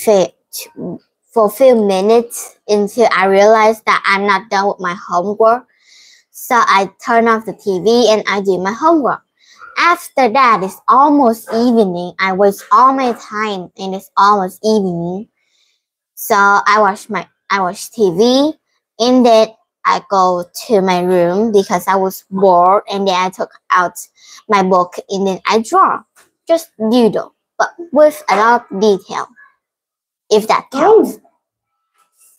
for a few minutes until I realized that I'm not done with my homework. So I turn off the TV and I do my homework. After that, it's almost evening. I waste all my time and it's almost evening. So I watch TV and then I go to my room because I was bored, and then I took out my book and then I draw. Just doodle, but with a lot of detail, if that counts. Oh.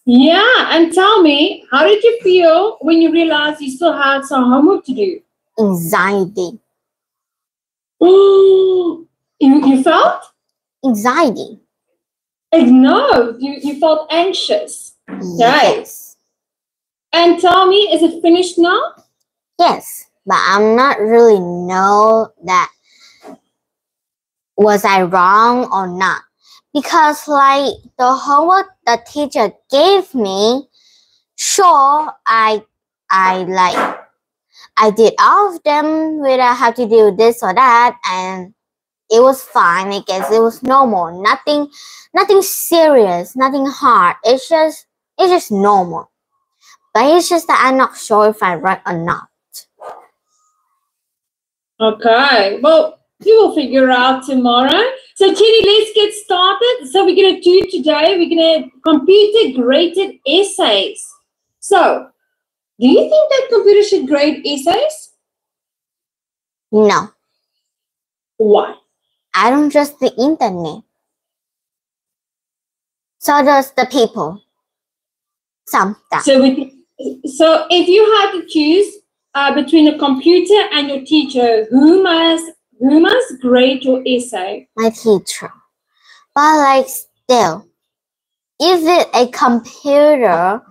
Yeah, and tell me, how did you feel when you realized you still had some homework to do? Anxiety. You felt? Anxiety. No, you felt anxious. Yes. And tell me, is it finished now? Yes, but I'm not really know that was I wrong or not. Because like the homework the teacher gave me, sure, I did all of them without have to do this or that, and it was fine. I guess it was normal. Nothing serious, nothing hard. It's just normal. But it's just that I'm not sure if I'm right or not. Okay, well, you will figure out tomorrow. So, Chidi, let's get started. So, we're going to do today, we're going to computer-graded essays. So, do you think that computer should grade essays? No. Why? I don't trust the internet. So does the people. Sometimes. So if you had to choose between a computer and your teacher, who must grade your essay? My teacher. But like still, if a computer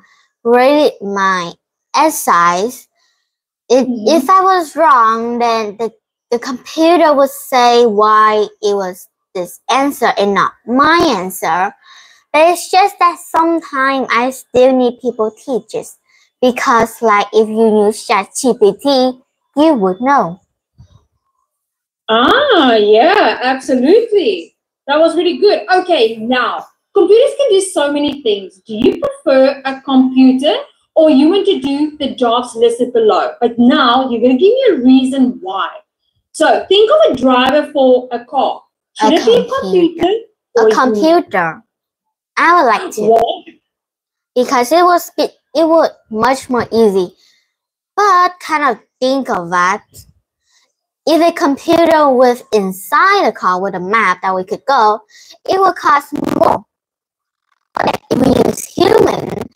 graded my essays, if I was wrong, then the computer would say why it was this answer and not my answer. But it's just that sometimes I still need people teachers. Because like if you use ChatGPT, you would know. Yeah, absolutely. That was really good. Okay, now, computers can do so many things. Do you prefer a computer or you want to do the jobs listed below? But now you're going to give me a reason why. So think of a driver for a car. Should it be a computer? A computer. I would like to. What? Because it would much more easy. But kind of think of that. If a computer was inside the car with a map that we could go, it would cost more. But if we use human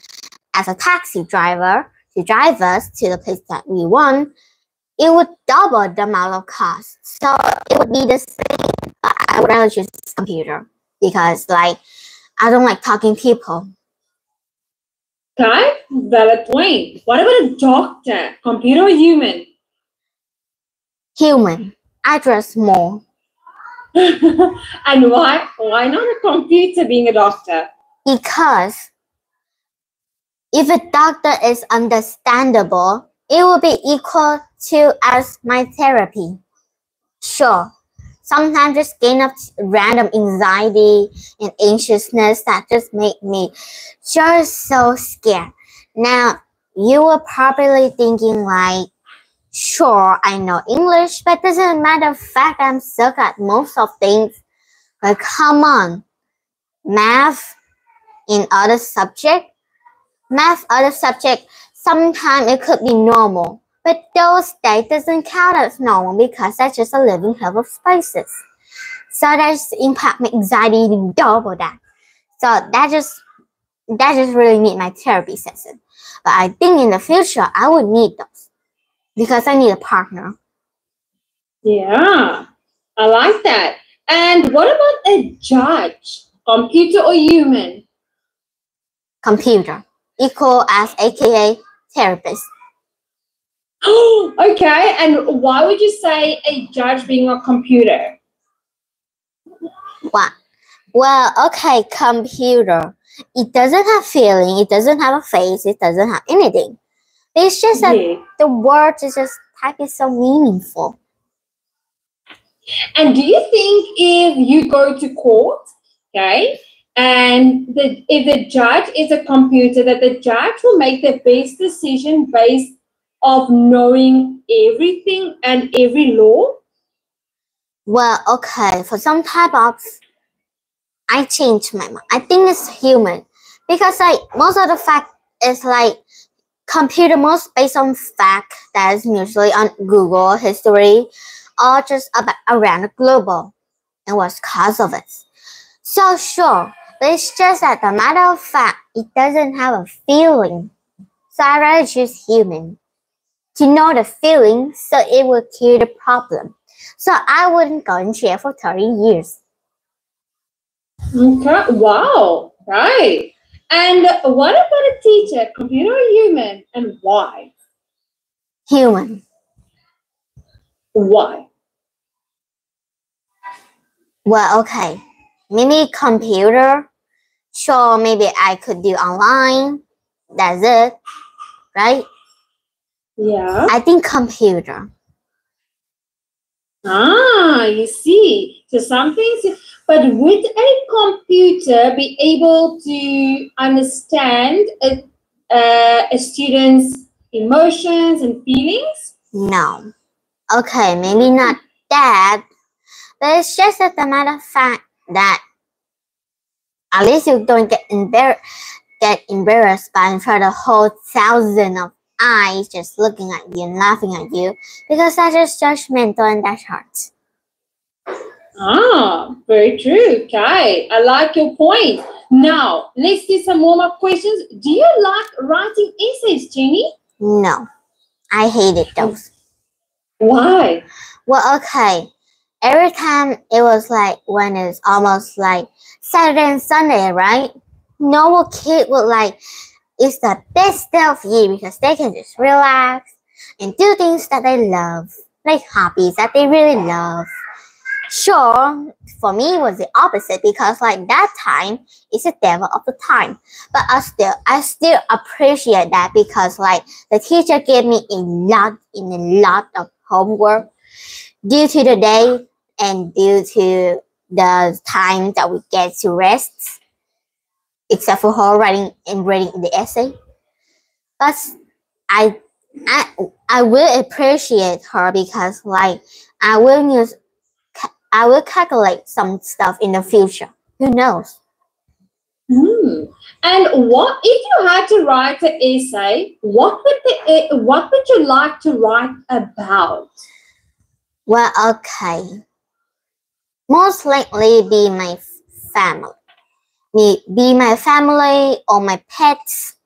as a taxi driver to drive us to the place that we want, it would double the amount of cost. So it would be the same. But I would rather choose computer because like I don't like talking people. Okay, valid point. What about a doctor? Computer or human? Human. I trust more. And why? Why not a computer being a doctor? Because if a doctor is understandable, it will be equal to as my therapy. Sure, sometimes just gain up random anxiety and anxiousness that just make me just so scared. Now, you were probably thinking like, sure, I know English, but doesn't matter the fact I'm stuck at most of things. But come on, math in other subject, sometimes it could be normal. But those days doesn't count as normal because that's just a living hell of spaces. So that just impact my anxiety even double that. So that just really need my therapy session. But I think in the future I would need those because I need a partner. Yeah, I like that. And what about a judge? Computer or human? Computer. Equal as AKA therapist. Okay, and why would you say a judge being a computer? What? Well, okay, computer. It doesn't have feeling, it doesn't have a face, it doesn't have anything. It's just that the words is just typing so meaningful. And do you think if you go to court, okay, And if the judge is a computer, that the judge will make the best decision based of knowing everything and every law? Well, okay, for some type of, I changed my mind. I think it's human because like most of the fact is like computer most based on fact that is usually on Google history or just about around the global and what's cause of it. So sure, but it's just that the matter of fact, it doesn't have a feeling. So I rather choose human to know the feeling so it will cure the problem. So I wouldn't go in jail for 30 years. Okay, wow, right. And what about a teacher, computer or human, and why? Human. Why? Well, okay. Maybe computer. Sure, maybe I could do online. That's it. Right? Yeah. I think computer. Ah, you see. So some things, but would a computer be able to understand a student's emotions and feelings? No. Okay, maybe not that. But it's just that the matter of fact that at least you don't get embarrassed by in front of a whole thousand of eyes just looking at you and laughing at you because that's just judgmental and that's hurts. Ah, very true. Okay, I like your point. Now, let's do some warm-up questions. Do you like writing essays, Jenny? No, I hated those. Why? Well, okay. Every time it was like when it's almost like Saturday and Sunday, right? No kid would like, it's the best day of the year because they can just relax and do things that they love, like hobbies that they really love. Sure, for me it was the opposite because like that time is the devil of the time. But I still appreciate that because like the teacher gave me a lot of homework due to the day and due to the time that we get to rest, except for her writing and reading the essay. But I will appreciate her because like I will calculate some stuff in the future. Who knows? And what if you had to write an essay? What would you like to write about? Well, okay. Most likely be my family. Be my family or my pets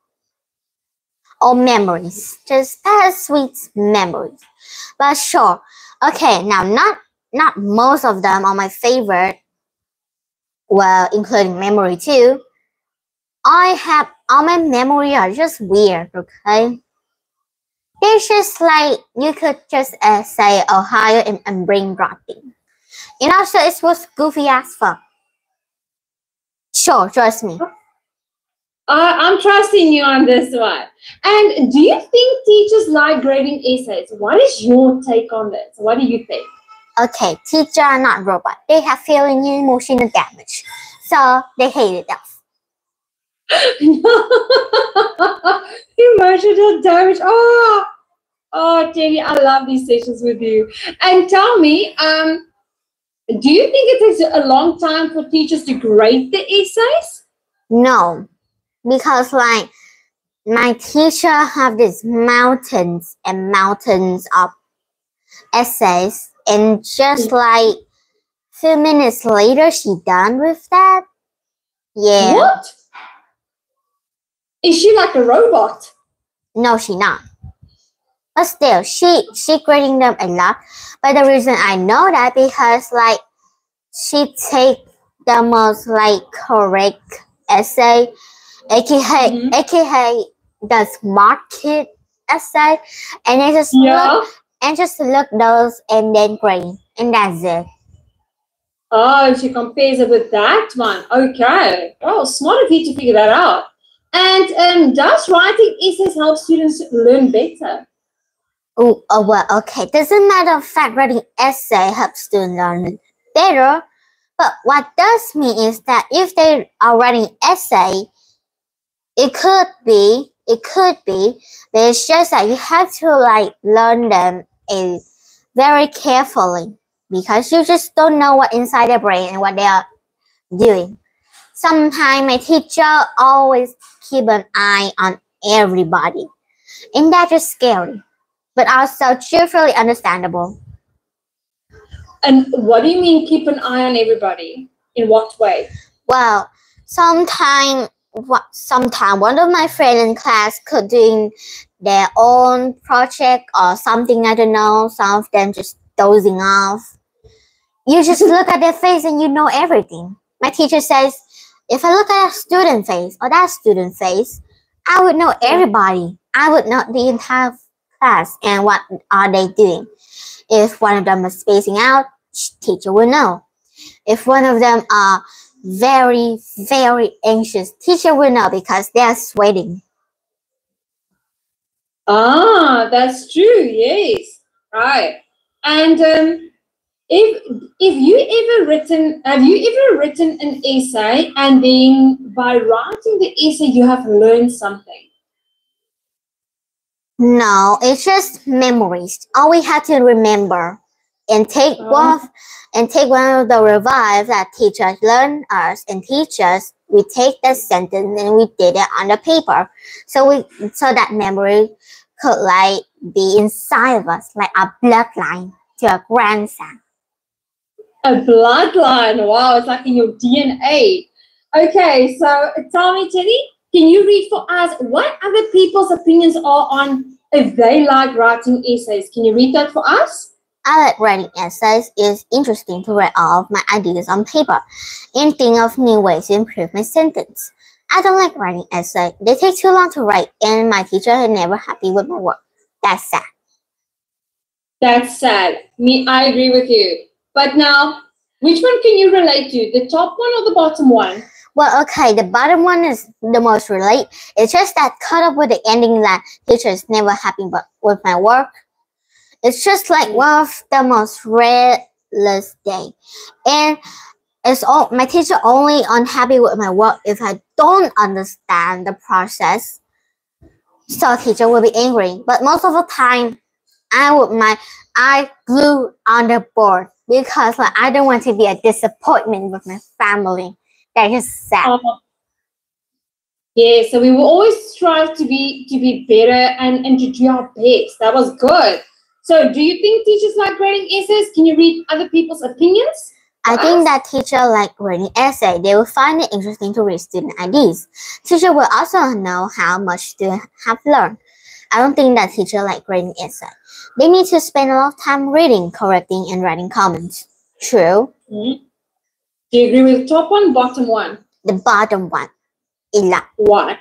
or memories. Just sweet memories. But sure. Okay, now not most of them are my favorite. Well, including memory too. All my memory are just weird, okay? They're just like, you could just say Ohio and brain rotting. You know, so it was goofy as fuck. Sure, trust me. I'm trusting you on this one. And do you think teachers like grading essays? What is your take on this? What do you think? Okay, teachers are not robots. They have feeling and emotional damage. So they hate it. Emotional damage. Oh, Jenny, I love these sessions with you. And tell me, do you think it takes a long time for teachers to grade the essays? No, because like my teacher have these mountains and mountains of essays, and just like few minutes later, she done with that. Yeah. What? Is she like a robot? No, she not. But still, she grading them a lot. But the reason I know that because like she take the most like correct essay, aka the smart kid essay, and then just look those and then grade, and that's it. Oh, she compares it with that one. Okay. Oh, smart of you to figure that out. And does writing essays help students learn better? Oh, well, okay. Doesn't matter of fact writing essay helps students learn better, But what does mean is that if they are writing essay, it could be, but it's just that you have to like learn them very carefully because you just don't know what inside their brain and what they are doing. Sometimes my teacher always keep an eye on everybody, and that is scary, but also cheerfully understandable. And what do you mean keep an eye on everybody? In what way? Well, sometimes one of my friends in class could doing their own project or something, I don't know, some of them just dozing off. You just look at their face and you know everything. My teacher says, if I look at a student face or that student face, I would know everybody. I would know the entire class and what are they doing. If one of them is spacing out, teacher will know. If one of them are very, very anxious, teacher will know because they are sweating. Ah, that's true. Yes, right. And have you ever written an essay and then by writing the essay you have learned something? No, it's just memories. All we have to remember and take one of the revives that teachers learn us and teach us. We take that sentence and we did it on the paper, so that memory could like be inside of us, like a bloodline to a grandson. A bloodline. Wow, it's like in your DNA. Okay, so tell me, Teddy, can you read for us what other people's opinions are on if they like writing essays? Can you read that for us? I like writing essays. It's interesting to write all of my ideas on paper and think of new ways to improve my sentence. I don't like writing essays. They take too long to write, and my teacher is never happy with my work. That's sad. That's sad. I agree with you. But now, which one can you relate to? The top one or the bottom one? Well, okay, the bottom one is the most relate. It's just that cut up with the ending that teacher is never happy with my work. It's just like one of the most restless day. And my teacher only unhappy with my work if I don't understand the process. So teacher will be angry. But most of the time, I glue on the board because like I don't want to be a disappointment with my family. That is sad. Yeah, so we will always strive to be better and to do our best. That was good. So do you think teachers like writing essays? Can you read other people's opinions? I think that teacher like writing essay. They will find it interesting to read student ideas. Teacher will also know how much students have learned. I don't think that teacher like writing essay. They need to spend a lot of time reading, correcting, and writing comments. True. Mm-hmm. Do you agree with the top one, bottom one? The bottom one. Why?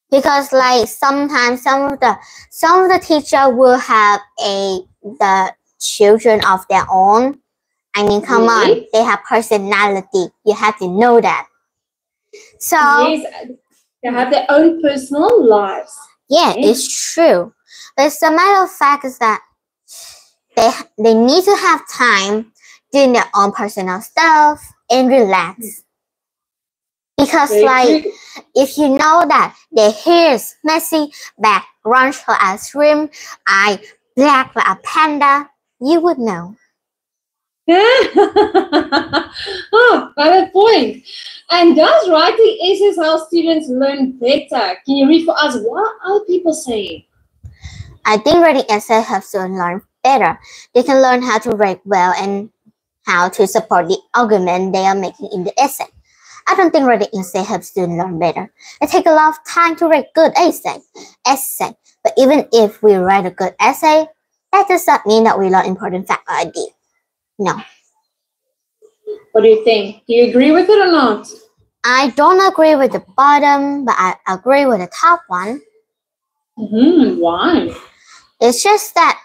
Because like sometimes some of the teacher will have the children of their own. I mean, come on, they have personality. You have to know that. So yes, they have their own personal lives. Yeah, it's true. But the matter of fact is that they need to have time doing their own personal stuff and relax. Because if you know that their hair is messy, back orange like ice cream, eye black like a panda, you would know. Oh, valid point. And does writing essays help students learn better? Can you read for us what are people saying? I think writing essays helps students learn better. They can learn how to write well and how to support the argument they are making in the essay. I don't think writing essay helps students learn better. It takes a lot of time to write good essay. But even if we write a good essay, that does not mean that we learn important fact or idea. No. What do you think? Do you agree with it or not? I don't agree with the bottom, but I agree with the top one. Why? It's just that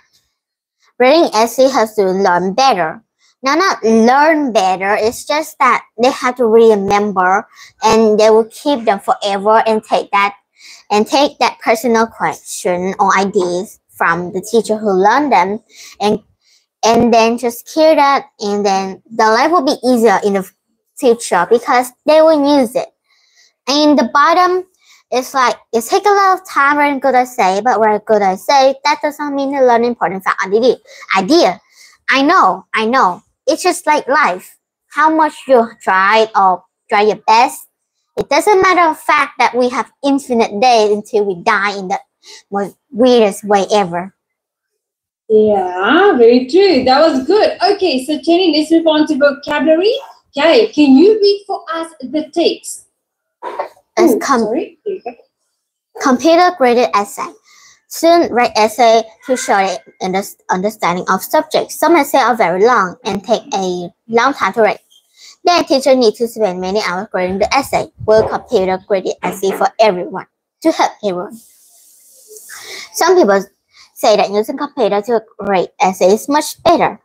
reading essay helps students learn better. Now, not learn better, it's just that they have to remember and they will keep them forever and take that personal question or ideas from the teacher who learned them and and then just hear that, and then the life will be easier in the future because they will use it. And the bottom is like, it takes a lot of time learning good essay, but very good essay, that does not mean to learn important fact idea. I know. It's just like life. How much you try or try your best, it doesn't matter the fact that we have infinite days until we die in the most weirdest way ever. Yeah, very true. That was good. Okay, so Jenny, let's move on to vocabulary. Okay, can you read for us the text? Sorry. Computer graded essay. Students write essay to show their understanding of subjects. Some essays are very long and take a long time to write. Then teacher needs to spend many hours grading the essay. Will computer graded essay for everyone to help everyone. Some people say that using computer to grade essay is much better.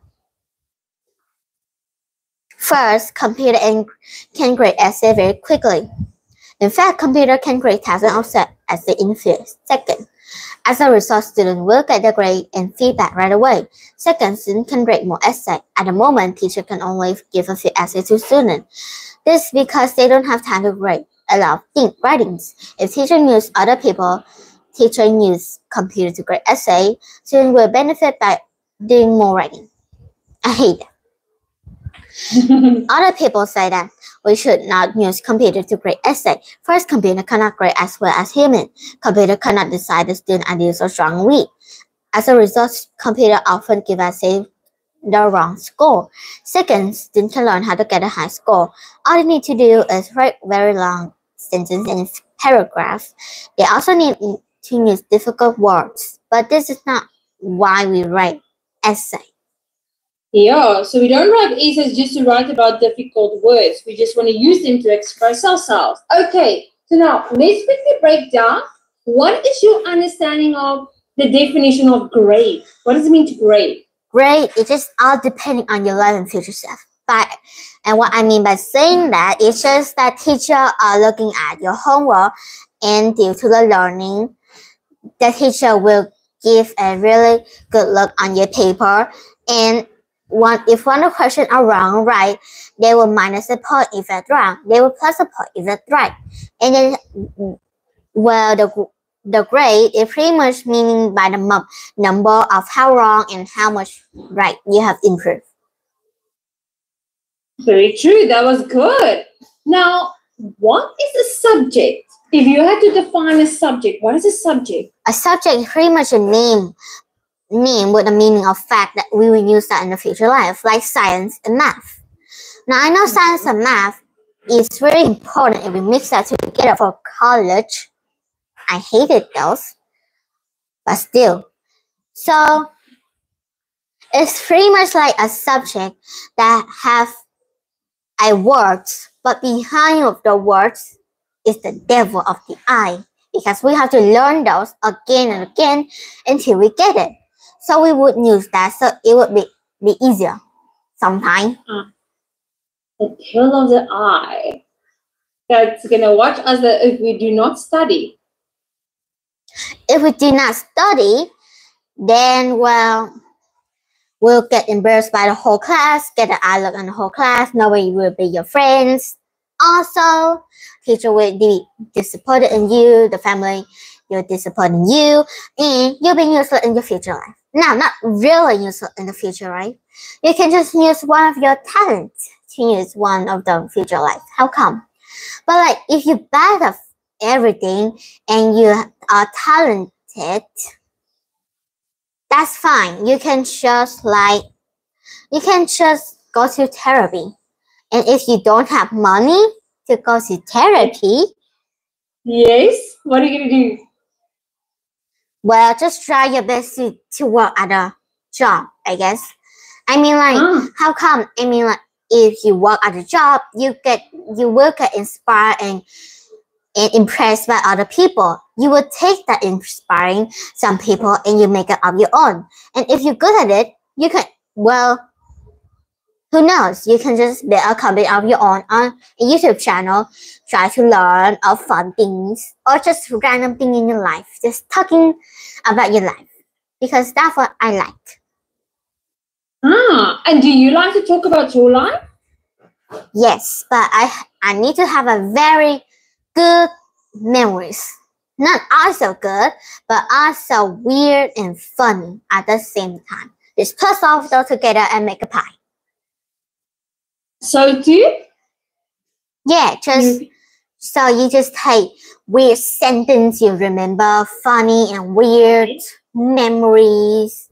First, computer can grade essay very quickly. In fact, computer can grade thousands of essays in a few seconds. As a result, students will get the grade and feedback right away. Second, students can grade more essays. At the moment, teacher can only give a few essays to students. This is because they don't have time to grade a lot of writings. If teacher use other people, teacher use computer to grade essay, students will benefit by doing more writing. I hate that. Other people say that we should not use computer to grade essay. First, computer cannot grade as well as human. Computer cannot decide the student ideas are strong or weak. As a result, computer often give essay the wrong score. Second, students can learn how to get a high score. All they need to do is write very long sentences and paragraphs. They also need to use difficult words, but this is not why we write essay. Yeah, so we don't write essays just to write about difficult words. We just want to use them to express ourselves. Okay, so now let's quickly break down. What is your understanding of the definition of grade? What does it mean to grade? Grade is just all depending on your life and future self. And what I mean by saying that is just that teacher are looking at your homework, and due to the learning, the teacher will give a really good look on your paper, and if one of the questions are wrong or right, they will minus a point if that's wrong. They will plus a point if that's right. And then, well, the grade is pretty much meaning by the number of how wrong and how much right you have improved. Very true. That was good. Now, what is a subject? If you had to define a subject, what is a subject? A subject is pretty much a name with the meaning of fact that we will use that in the future life, like science and math. Now, I know science and math is very important if we mix that together for college. I hated those, but still. So, it's pretty much like a subject that have a words, but behind of the words is the devil of the eye, because we have to learn those again and again until we get it. So we would use that, so it would be easier sometimes. The tail of the eye. That's gonna watch us if we do not study. If we do not study, then we'll get embarrassed by the whole class, get an eye look on the whole class, nobody will be your friends. Also, teacher will be disappointed in you, the family will disappoint in you, and you'll be useless in your future life. Now, not really useless in the future, right? You can just use one of your talents to use one of the future life. How come? But like, if you bad at everything and you are talented, that's fine. You can just go to therapy. And if you don't have money to go to therapy, yes, what are you gonna do? Well, just try your best to work at a job, I guess. I mean, like, how come? I mean, like, if you work at a job, you will get inspired and impressed by other people. You will take that inspiring some people and you make it of your own. And if you're good at it, you can, well, who knows? You can just build a company of your own on a YouTube channel, try to learn of fun things or just random thing in your life, just talking about your life, because that's what I like. And do you like to talk about your life? Yes, but I need to have a very good memories. Not also good, but also weird and funny at the same time. Just put all of those together and make a pie. So too? Yeah, so you just take weird sentence you remember, funny and weird memories.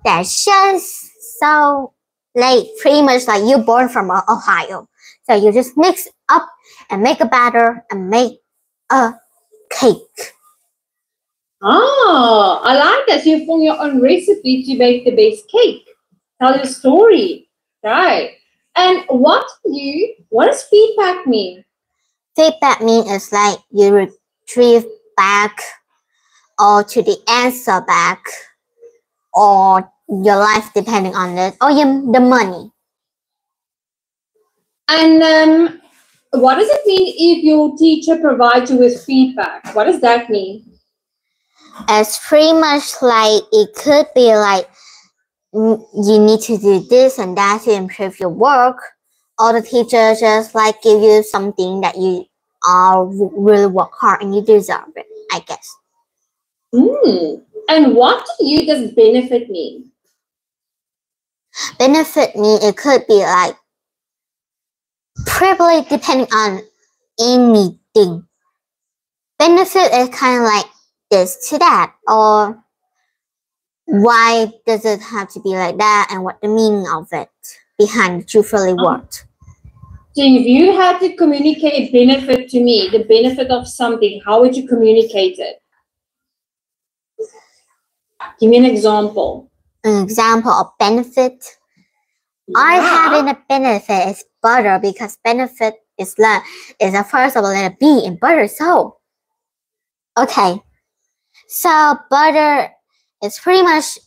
That's just so like pretty much like you're born from Ohio. So you just mix up and make a batter and make a cake. Oh, I like that. So you form your own recipe to make the best cake. Tell your story. Right. And what does feedback mean? Feedback means it's like you retrieve back or to the answer back or your life depending on it or the money. And what does it mean if your teacher provides you with feedback? What does that mean? It's pretty much like it could be like you need to do this and that to improve your work, or the teacher just like give you something that you really work hard and you deserve it, I guess. And what to you does benefit mean? Benefit mean it could be like probably depending on anything. Benefit is kind of like this to that, or why does it have to be like that, and what the meaning of it behind the truthfully word. So if you had to communicate benefit to me, the benefit of something, how would you communicate it? Give me an example. An example of benefit. I having a benefit is butter because benefit is a first of a letter B in butter. So okay, so butter is pretty much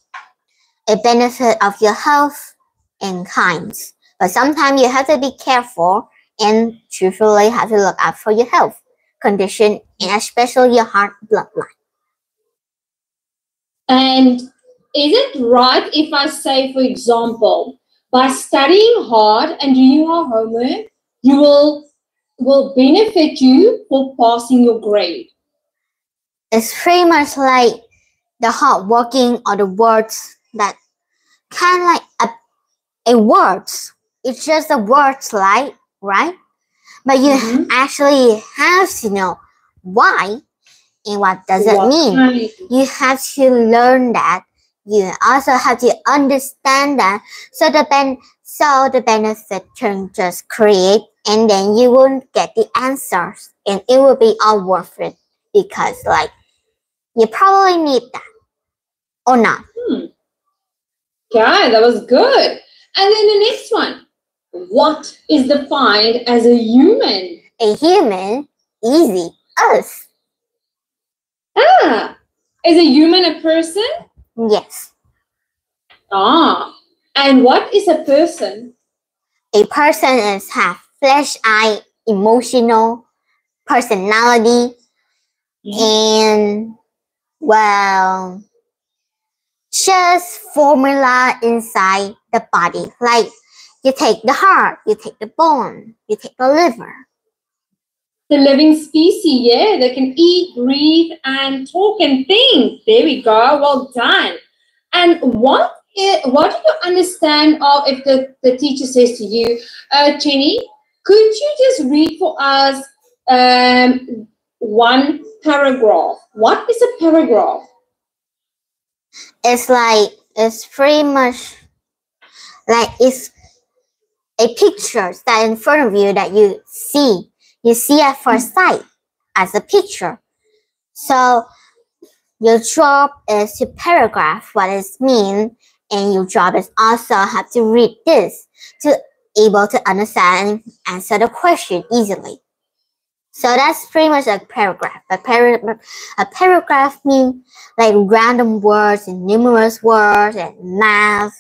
a benefit of your health and kinds, but sometimes you have to be careful and truthfully have to look out for your health condition and especially your heart bloodline. And is it right if I say, for example, by studying hard and doing your homework, you will benefit you for passing your grade? It's pretty much like the hard working or the words that kind of like a words. It's just the words like, right? But you actually have to know why and what does it mean. You have to learn that. You also have to understand that. So the benefit can just create, and then you won't get the answers, and it will be all worth it because like you probably need that or not. Yeah, that was good. And then the next one. What is defined as a human? A human, easy, us. Is a human a person? Yes. And what is a person? A person is have flesh, eye, emotional, personality, and well, just formula inside the body. Like you take the heart, you take the bone, you take the liver. The living species, yeah, they can eat, breathe, and talk and think. There we go. Well done. And what do you understand of if the teacher says to you, Jenny, could you just read for us one paragraph? What is a paragraph? It's pretty much like it's a picture that in front of you that you see. You see at first sight as a picture. So your job is to paragraph what it means, and your job is also have to read this to able to understand and answer the question easily. So that's pretty much a paragraph. A paragraph means like random words and numerous words and math.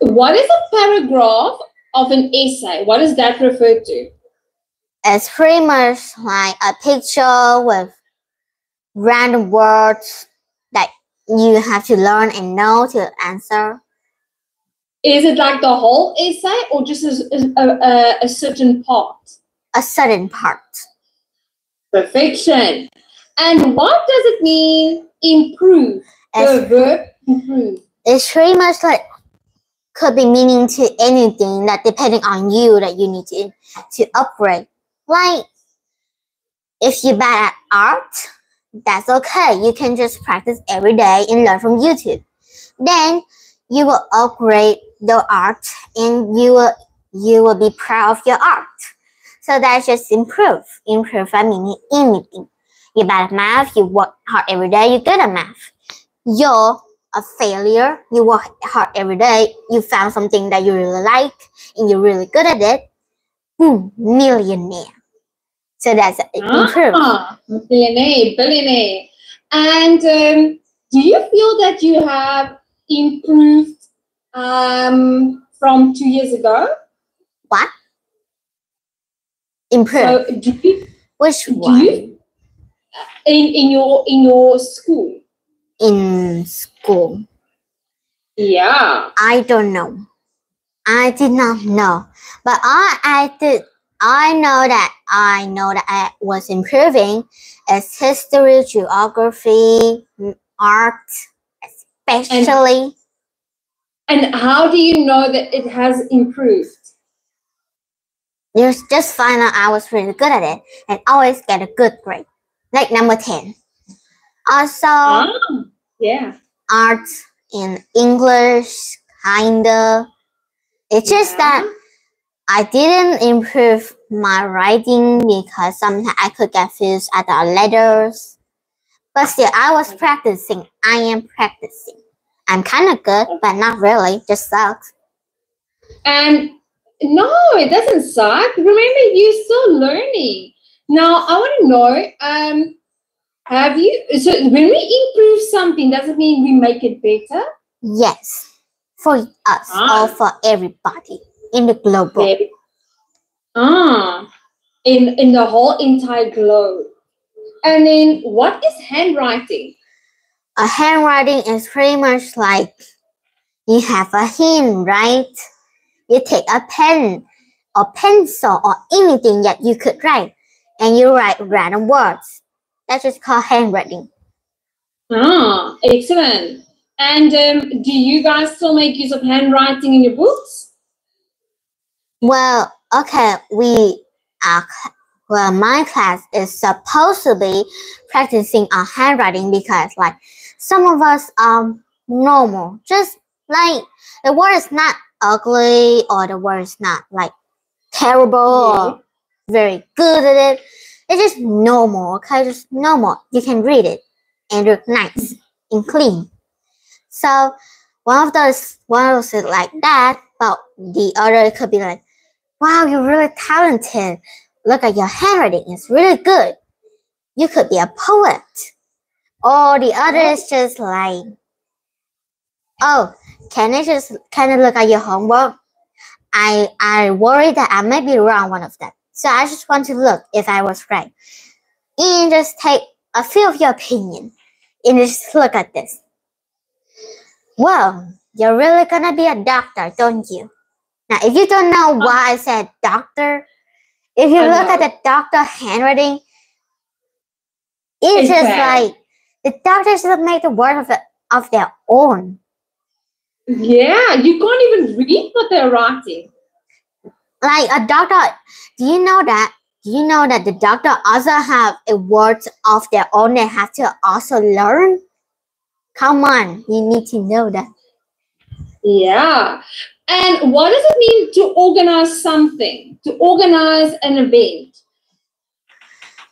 What is a paragraph of an essay? What does that refer to? It's pretty much like a picture with random words that you have to learn and know to answer. Is it like the whole essay or just a certain part? A certain part. Perfection. And what does it mean, improve? The verb improve. It's pretty much like could be meaning to anything that depending on you that you need to upgrade. Like if you're bad at art, that's okay. You can just practice every day and learn from YouTube. Then you will upgrade the art and you will be proud of your art. So that's just improve. Improve by meaning anything. You're bad at math, you work hard every day, you're good at math. You're a failure, you work hard every day, you found something that you really like and you're really good at it. Boom, millionaire. So that's improve. Billionaire. And do you feel that you have improved from 2 years ago? What? Improve. So which one? In your school. In school. Yeah. I don't know. I did not know. But I know that I was improving as history, geography, art, especially. And how do you know that it has improved? You just find out I was really good at it and always get a good grade, like number 10. Also, yeah, art in English, kinda. It's just that I didn't improve my writing because sometimes I could get confused at the letters. But still, I was practicing. I am practicing. I'm kind of good, but not really. Just sucks. And no, it doesn't suck. Remember, you're still learning. Now, I want to know, have you, so when we improve something, does it mean we make it better? Yes. For us or for everybody in the global. In the whole entire globe. And then what is handwriting? A handwriting is pretty much like you have a hand, right? You take a pen or pencil or anything that you could write and you write random words. That's just called handwriting. Excellent. And do you guys still make use of handwriting in your books? Well, okay, my class is supposed to be practicing on handwriting because like some of us are normal, just like the word is not ugly or the word is not like terrible or very good at it. It's just normal, okay, just normal. You can read it and look nice and clean. So one of those is like that, but the other could be like, wow, you're really talented. Look at your handwriting, it's really good. You could be a poet. Or the other is just like, oh, can I look at your homework? I worry that I might be wrong one of them. So I just want to look if I was right. And just take a few of your opinion. And just look at this. Well, you're really gonna be a doctor, don't you? Now, if you don't know why I said doctor, if you look at the doctor handwriting, it's just like the doctors just make the word of their own. Yeah, you can't even read what they're writing. Like a doctor, do you know that the doctor also have a words of their own they have to also learn? Come on, you need to know that. Yeah. And what does it mean to organize something? To organize an event?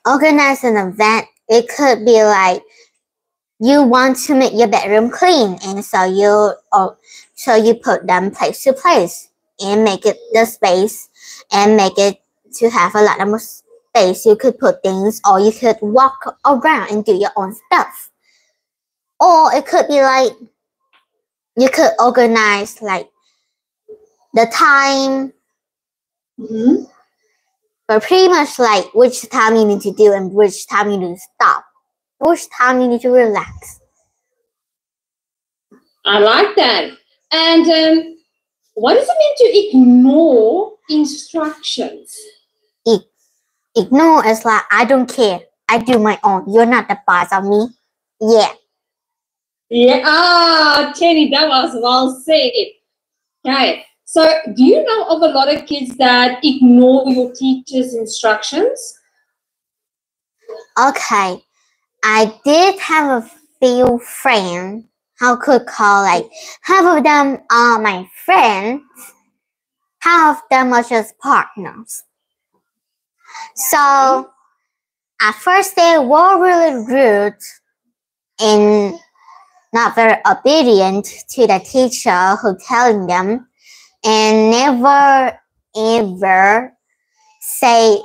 Organize an event, it could be like you want to make your bedroom clean, and so you put them place to place and make it the space and make it to have a lot of more space. You could put things, or you could walk around and do your own stuff. Or it could be like you could organize like the time, but pretty much like which time you need to do and which time you need to stop, which time you need to relax. I like that. And what does it mean to ignore instructions? Ignore is like, I don't care. I do my own. You're not the boss of me. Yeah. Yeah, Jenny, that was well said. Okay. So, do you know of a lot of kids that ignore your teacher's instructions? Okay. I did have a few friends. How could call like half of them are my friends, half of them are just partners. So at first they were really rude and not very obedient to the teacher who telling them, and never ever say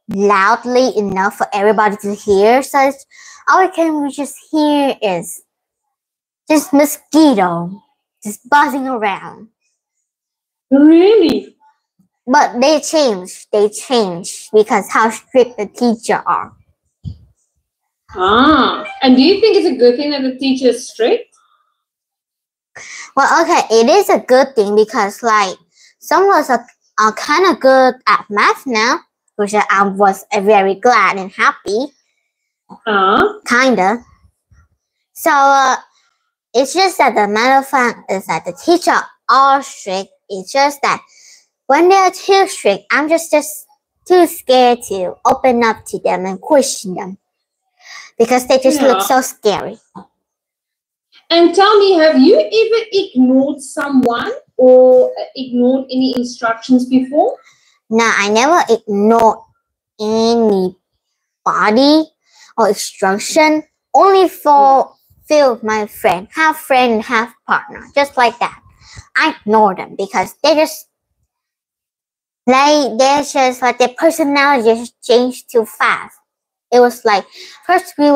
loudly enough for everybody to hear. So all we can just hear is just mosquito just buzzing around. Really? But they changed because how strict the teacher are. And do you think it's a good thing that the teacher is strict? Well, okay, it is a good thing because like some of us are kind of good at math now, which I was very glad and happy. Kinda. So it's just that the matter of fact is that the teacher are strict. It's just that when they are too strict, I'm just too scared to open up to them and question them because they just look so scary. And tell me, have you ever ignored someone or ignored any instructions before? No, I never ignored anybody or instruction. Only for few of my friends, half friend, half partner, just like that. I ignore them because they're just like their personality just changed too fast. It was like first I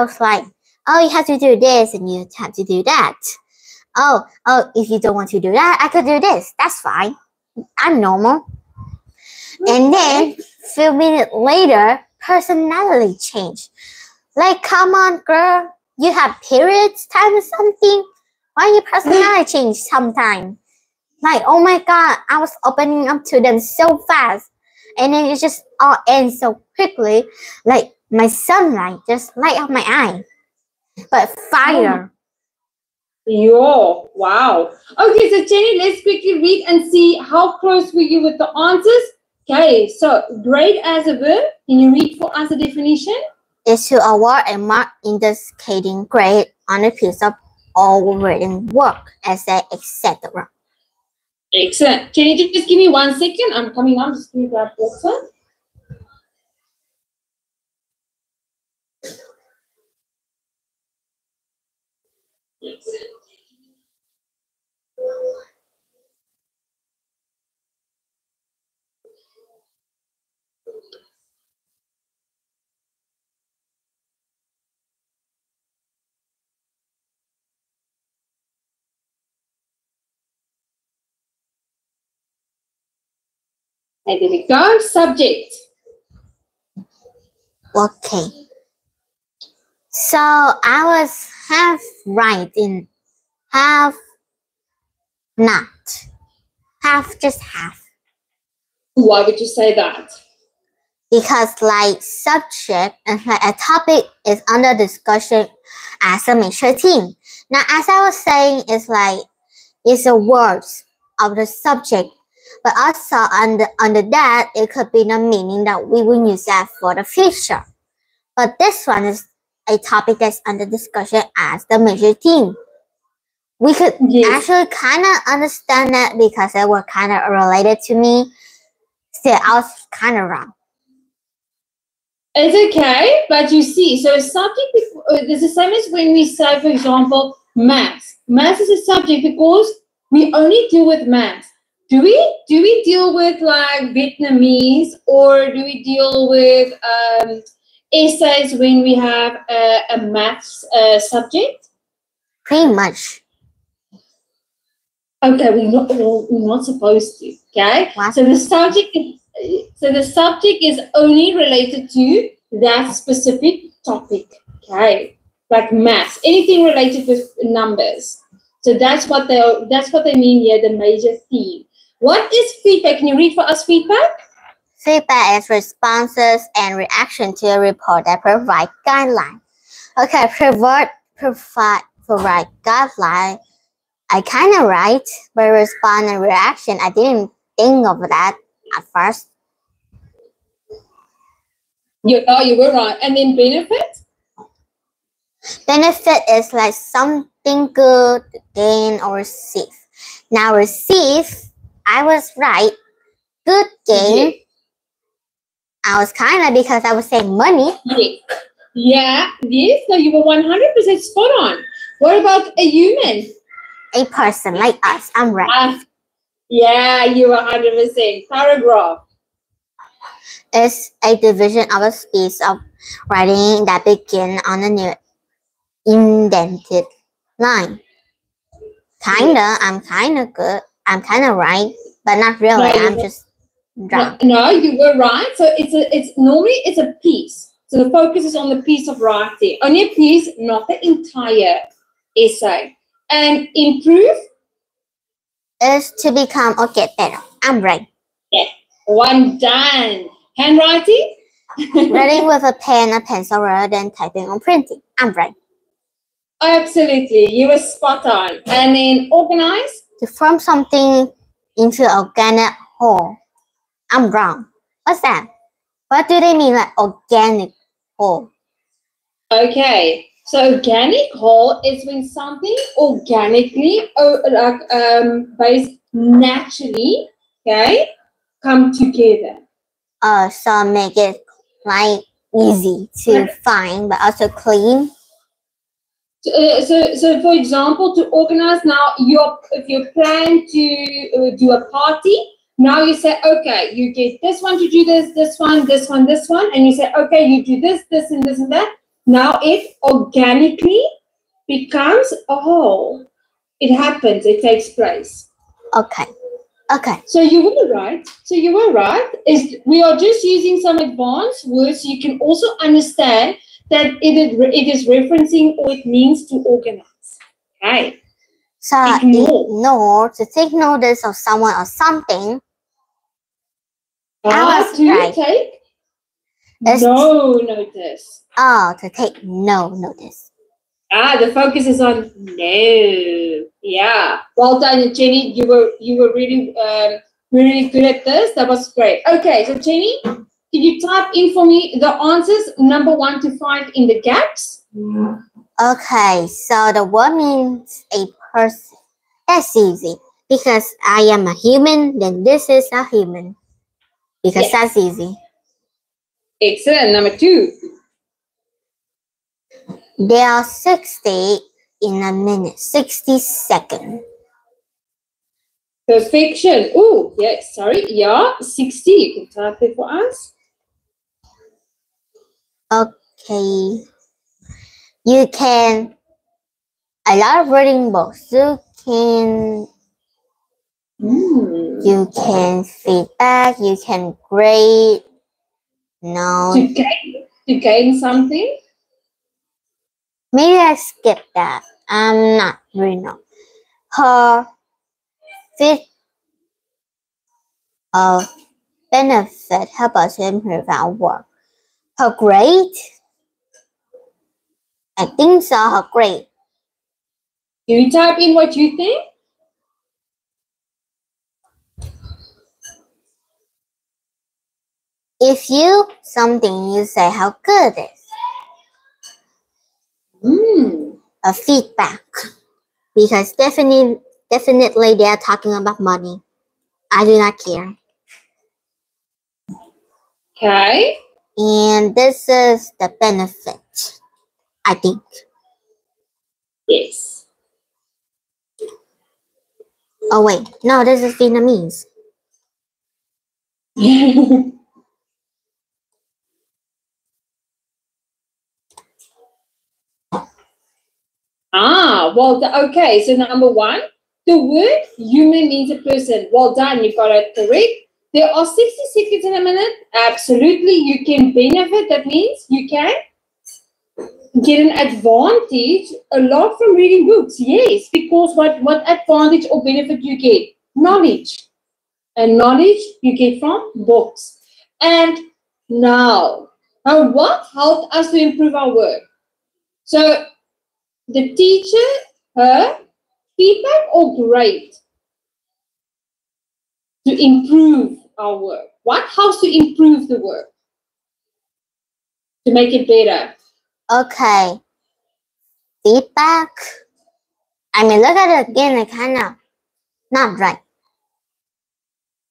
was like, oh, you have to do this and you have to do that. Oh, if you don't want to do that, I could do this. That's fine. I'm normal. And then a few minutes later, personality changed. Like, come on, girl, you have periods time or something? Why your personality change sometime? Like, oh my god, I was opening up to them so fast. And then it just all ends so quickly. Like my sunlight just light up my eye. But fire. Yo, wow. Okay, so Jenny, let's quickly read and see how close were you with the answers. Okay, so grade as a verb. Can you read for us the definition? Is to award a mark indicating grade on a piece of all written work, essay, etc. Excellent. Jenny, just give me 1 second. I'm coming on. Just give me grab water. And there we go. Subject. Okay. So I was half right in half not. Half, just half. Why would you say that? Because like subject and like a topic is under discussion as a major theme. Now, as I was saying, it's the words of the subject, but also under that, it could be the meaning that we will use that for the future. But this one is a topic that's under discussion as the major theme. We could actually kind of understand that because they were kind of related to me. Still, I was kind of wrong. It's okay, but you see, so a subject is the same as when we say, for example, maths. Maths is a subject because we only deal with maths. Do we deal with like Vietnamese, or do we deal with essays when we have a maths subject? Pretty much. Okay, we're not supposed to. Okay, what? So the subject is only related to that specific topic. Okay, like maths, anything related with numbers. So that's what they mean here, the major theme. What is feedback? Can you read for us feedback? Feedback is responses and reaction to a report that provide guidelines. Okay, provide guideline. I kind of right, but response and reaction, I didn't think of that at first. You were right. And then benefit? Benefit is like something good to gain or receive. Now receive, I was right. Good gain, I was kind of, because I was saying money. Yes, no, you were 100% spot on. What about a human? A person like us, I'm right. Yeah, you were 100%. Paragraph. It's a division of a piece of writing that begin on a new indented line. Kinda, I'm kinda good. I'm kinda right, but not really. I'm just drunk. No, you were right. So it's normally a piece. So the focus is on the piece of writing. Only a piece, not the entire essay. And improve is to become or get better. I'm right. Yeah. One done. Handwriting? Writing with a pen or pencil rather than typing or printing. I'm right. Absolutely. You were spot on. And then organize? To form something into an organic whole. I'm wrong. What's that? What do they mean like organic whole? Okay. So organic whole is when something organically based naturally, okay, come together. So make it like easy to find but also clean. So for example, to organize now, if you plan to do a party, now you say, okay, you get this one to do this one, and you say, okay, you do this, and this and that. Now it organically becomes a whole. It happens. It takes place. Okay. So you were right. We are just using some advanced words so you can also understand that it is referencing or it means to organize. Okay. So ignore, to take notice of someone or something. Take no notice. Oh, to take no notice. The focus is on no. Yeah. Well done, Jenny. You were really good at this. That was great. Okay, so Jenny, can you type in for me the answers number 1 to 5 in the gaps? Okay, so the word means a person. That's easy. Because I am a human, then this is a human. Because that's easy. Excellent. Number 2. There are 60 in a minute. 60 seconds. Perfection. Oh, yes. Sorry. Yeah, 60. You can type it for us. Okay. You can. I love reading books. You can feedback. You can grade. No. To gain something. Maybe I skip that. I'm not really know. Her benefit help us to improve our work. Her grade? I think so, her grade. You type in what you think. If you something, you say how good it is. A feedback. Because definitely they are talking about money. I do not care. Okay. And this is the benefit, I think. Yes. Oh wait, no, this is Vietnamese. Well, okay. So number 1, the word human means a person. Well done, you got it correct. There are 60 seconds in a minute. Absolutely, you can benefit. That means you can get an advantage a lot from reading books. Yes, because what advantage or benefit you get? Knowledge. And knowledge you get from books. And now what helped us to improve our work? So the teacher, her feedback or grade to improve our work. What helps to improve the work? To make it better. Okay. Feedback. I mean, look at it again, I kind of not right.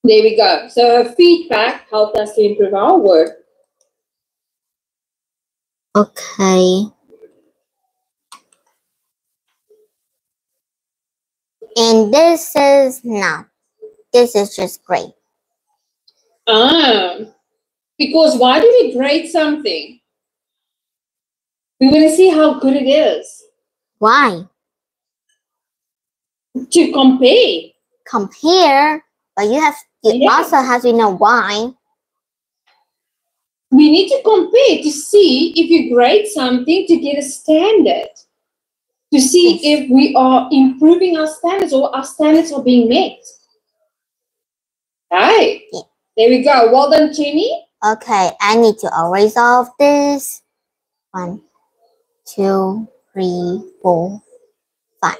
There we go. So her feedback helped us to improve our work. Okay. And this is not. This is just great. Because why do we grade something? We want to see how good it is. Why? To compare. Compare, but you also have to know why. We need to compare to see if you grade something to get a standard. To see if we are improving our standards or our standards are being met. Right. Yeah. There we go. Well done, Jenny. Okay, I need to erase all of this. 1, 2, 3, 4, 5.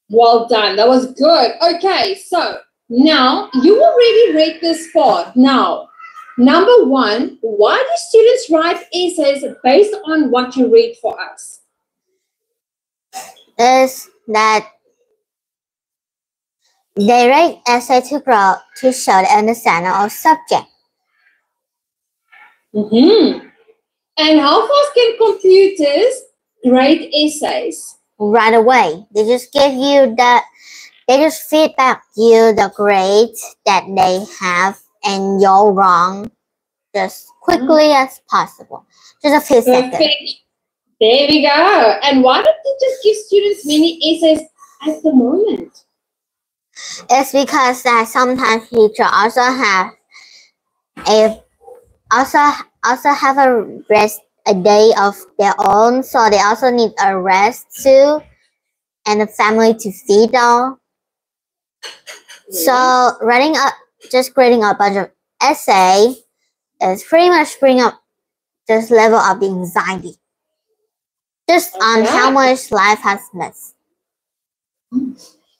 Well done. That was good. Okay, so now you already read this part. Now, number 1, why do students write essays based on what you read for us? Is that they write essay to show the understanding of subject. And how fast can computers grade essays? Right away. They just give you they just feedback you the grade that they have and you're wrong just quickly as possible. Just a few seconds. There we go. And why don't they just give students many essays at the moment? It's because that sometimes teachers also have a day of their own, so they also need a rest too, and a family to feed on. So just grading a bunch of essay is pretty much bring up this level of the anxiety, just on how much life has missed.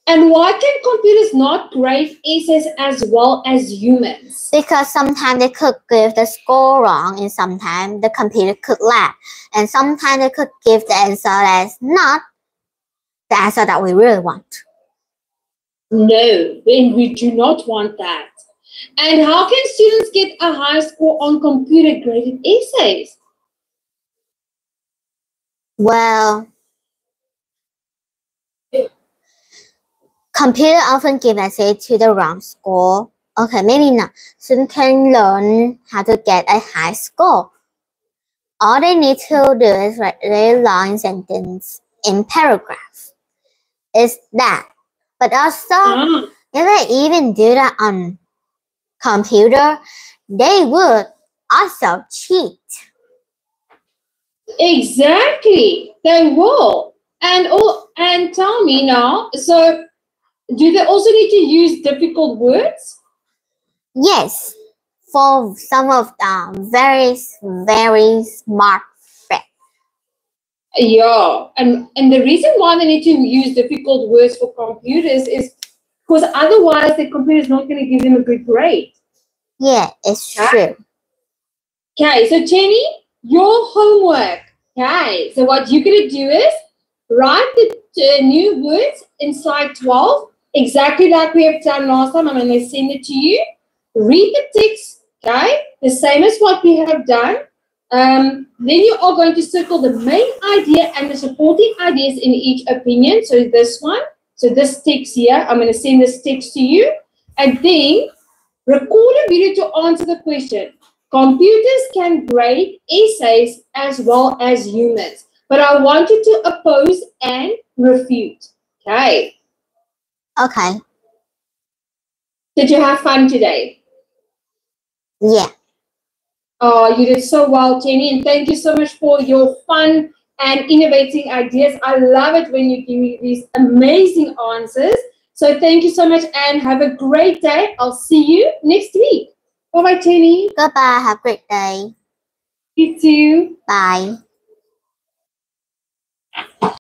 And why can computers not grade essays as well as humans? Because sometimes they could give the score wrong, and sometimes the computer could lag, and sometimes they could give the answer that's not the answer that we really want. No, and we do not want that. And how can students get a high score on computer-graded essays? Well, computer often give essay to the wrong score. Okay, maybe not. Students can learn how to get a high score. All they need to do is write a long sentence in paragraph. It's that. But also, if they even do that on computer, they would also cheat. Exactly, they will. And tell me now, so do they also need to use difficult words? Yes, for some of them very, very smart friends. Yeah, and the reason why they need to use difficult words for computers is because otherwise the computer is not going to give them a good grade. Yeah, it's true. Okay, so Jenny, your homework. Okay, so what you're going to do is write the new words in slide 12, exactly like we have done last time. I'm going to send it to you. Read the text, okay, the same as what we have done. Then you are going to circle the main idea and the supporting ideas in each opinion. So this one, so this text here, I'm going to send this text to you. And then record a video to answer the question. Computers can grade essays as well as humans. But I want you to oppose and refute. Okay. Okay. Did you have fun today? Yeah. Oh, you did so well, Jenny, and thank you so much for your fun and innovating ideas. I love it when you give me these amazing answers. So thank you so much and have a great day. I'll see you next week. Bye-bye, Jenny. Goodbye. Have a great day. You too. Bye.